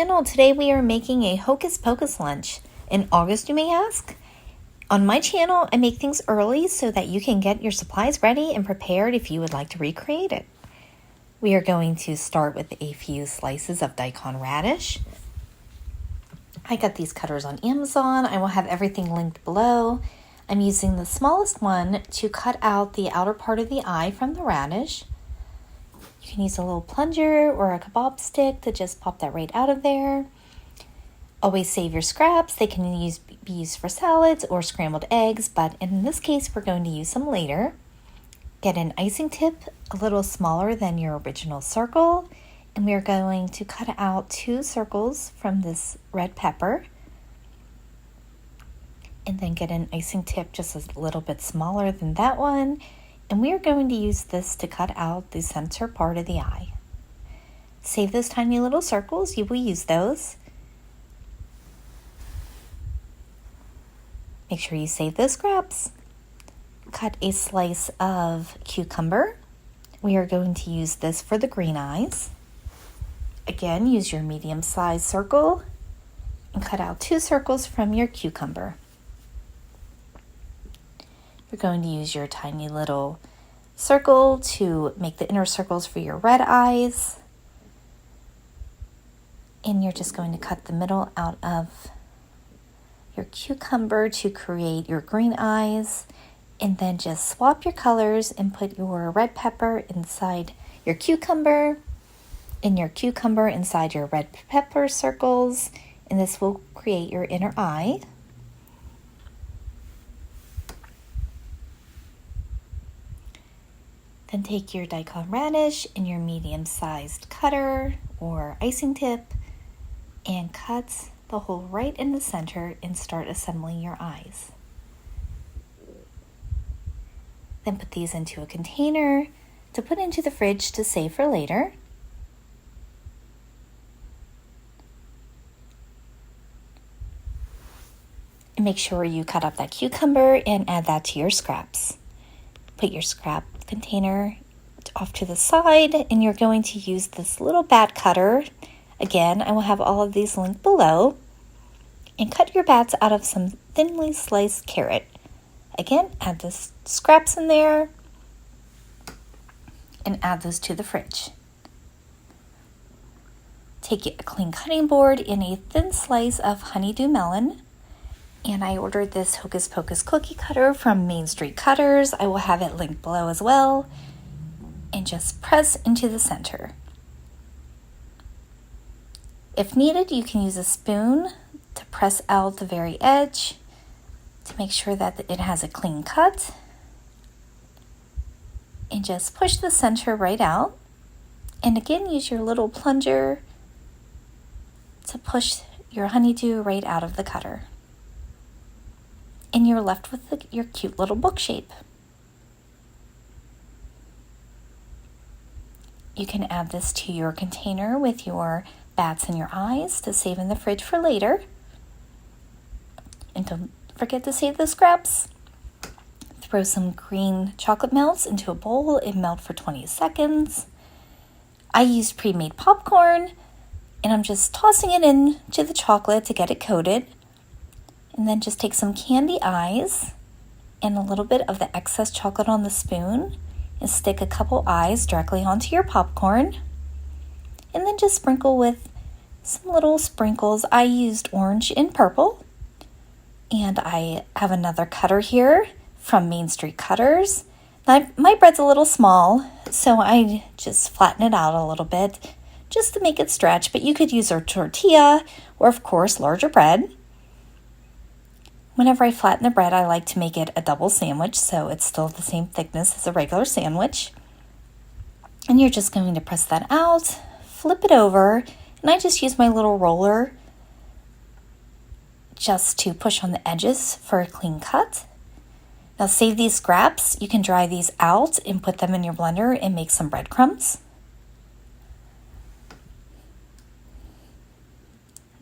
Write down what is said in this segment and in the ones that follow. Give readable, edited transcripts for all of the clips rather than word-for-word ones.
channel. Today we are making a Hocus Pocus lunch. In August, you may ask? On my channel, I make things early so that you can get your supplies ready and prepared if you would like to recreate it. We are going to start with a few slices of daikon radish. I got these cutters on Amazon. I will have everything linked below. I'm using the smallest one to cut out the outer part of the eye from the radish. You can use a little plunger or a kebab stick to just pop that right out of there. Always save your scraps. They can be used for salads or scrambled eggs, but in this case, we're going to use them later. Get an icing tip a little smaller than your original circle, and we are going to cut out 2 circles from this red pepper. And then get an icing tip just a little bit smaller than that one. And we are going to use this to cut out the center part of the eye. Save those tiny little circles. You will use those. Make sure you save those scraps. Cut a slice of cucumber. We are going to use this for the green eyes. Again, use your medium-sized circle and cut out 2 circles from your cucumber. You're going to use your tiny little circle to make the inner circles for your red eyes. And you're just going to cut the middle out of your cucumber to create your green eyes. And then just swap your colors and put your red pepper inside your cucumber, and your cucumber inside your red pepper circles. And this will create your inner eye. Then take your daikon radish and your medium-sized cutter or icing tip and cut the hole right in the center and start assembling your eyes. Then put these into a container to put into the fridge to save for later. And make sure you cut up that cucumber and add that to your scraps. Put your scrap container off to the side, and you're going to use this little bat cutter. Again, I will have all of these linked below. And cut your bats out of some thinly sliced carrot. Again, add the scraps in there and add those to the fridge. Take a clean cutting board and a thin slice of honeydew melon. And I ordered this Hocus Pocus cookie cutter from Main Street Cutters. I will have it linked below as well. And just press into the center. If needed, you can use a spoon to press out the very edge to make sure that it has a clean cut. And just push the center right out. And again, use your little plunger to push your honeydew right out of the cutter. And you're left with your cute little book shape. You can add this to your container with your bats and your eyes to save in the fridge for later. And don't forget to save the scraps. Throw some green chocolate melts into a bowl and melt for 20 seconds. I used pre-made popcorn, and I'm just tossing it into the chocolate to get it coated. And then just take some candy eyes and a little bit of the excess chocolate on the spoon and stick a couple eyes directly onto your popcorn. And then just sprinkle with some little sprinkles. I used orange and purple. And I have another cutter here from Main Street Cutters. Now, my bread's a little small, so I just flatten it out a little bit just to make it stretch. But you could use a tortilla or, of course, larger bread. Whenever I flatten the bread, I like to make it a double sandwich, so it's still the same thickness as a regular sandwich. And you're just going to press that out, flip it over, and I just use my little roller just to push on the edges for a clean cut. Now save these scraps. You can dry these out and put them in your blender and make some breadcrumbs.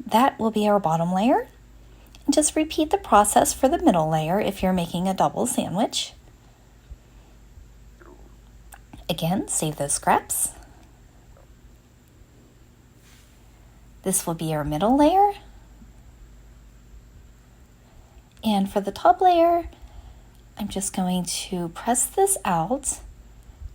That will be our bottom layer. Just repeat the process for the middle layer if you're making a double sandwich. Again, save those scraps. This will be our middle layer. And for the top layer, I'm just going to press this out,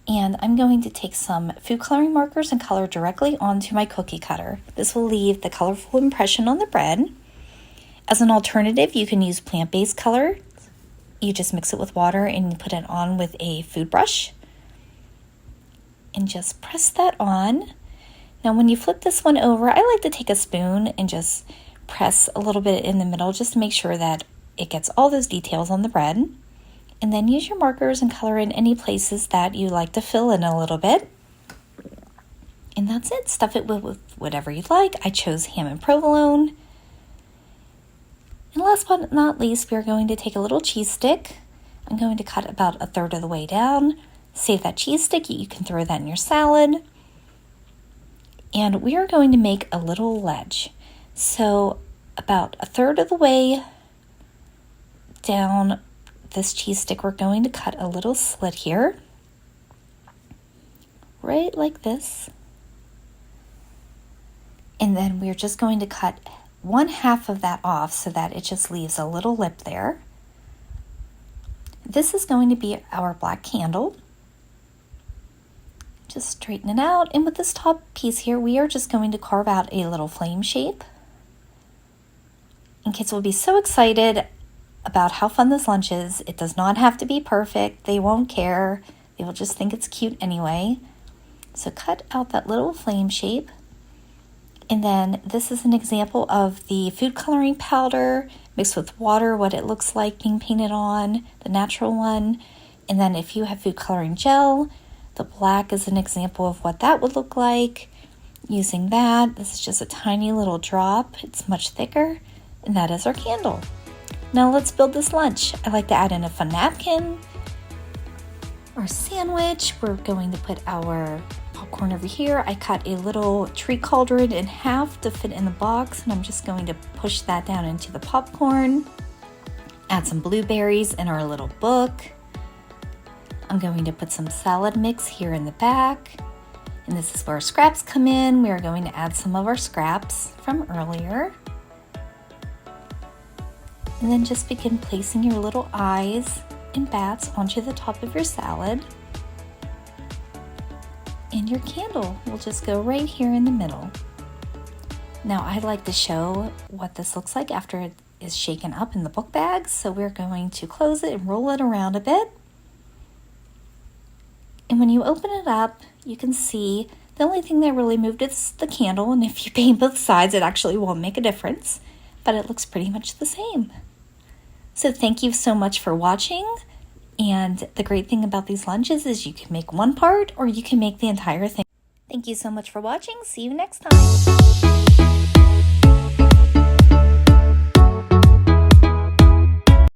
and I'm going to take some food coloring markers and color directly onto my cookie cutter. This will leave the colorful impression on the bread. As an alternative, you can use plant-based color. You just mix it with water and you put it on with a food brush. And just press that on. Now when you flip this one over, I like to take a spoon and just press a little bit in the middle just to make sure that it gets all those details on the bread. And then use your markers and color in any places that you like to fill in a little bit. And that's it. Stuff it with whatever you'd like. I chose ham and provolone. And last but not least, we're going to take a little cheese stick. I'm going to cut about 1/3 of the way down. Save that cheese stick. You can throw that in your salad. And we are going to make a little ledge. So about 1/3 of the way down this cheese stick, we're going to cut a little slit here, right like this. And then we're just going to cut 1/2 of that off so that it just leaves a little lip there. This is going to be our black candle. Just straighten it out, and with this top piece here, we are just going to carve out a little flame shape. And kids will be so excited about how fun this lunch is. It does not have to be perfect. They won't care. They will just think it's cute anyway. So cut out that little flame shape. And then this is an example of the food coloring powder mixed with water, what it looks like being painted on, the natural one. And then if you have food coloring gel, the black is an example of what that would look like. Using that, this is just a tiny little drop. It's much thicker, and that is our candle. Now let's build this lunch. I like to add in a fun napkin, our sandwich. We're going to put our popcorn over here. I cut a little tree cauldron in half to fit in the box, and I'm just going to push that down into the popcorn. Add some blueberries in our little book. I'm going to put some salad mix here in the back. And this is where scraps come in. We are going to add some of our scraps from earlier. And then just begin placing your little eyes and bats onto the top of your salad. And your candle will just go right here in the middle. Now I like to show what this looks like after it is shaken up in the book bag. So we're going to close it and roll it around a bit. And when you open it up, you can see the only thing that really moved is the candle. And if you paint both sides, it actually won't make a difference. But it looks pretty much the same. So thank you so much for watching. And the great thing about these lunches is you can make one part or you can make the entire thing. Thank you so much for watching. See you next time.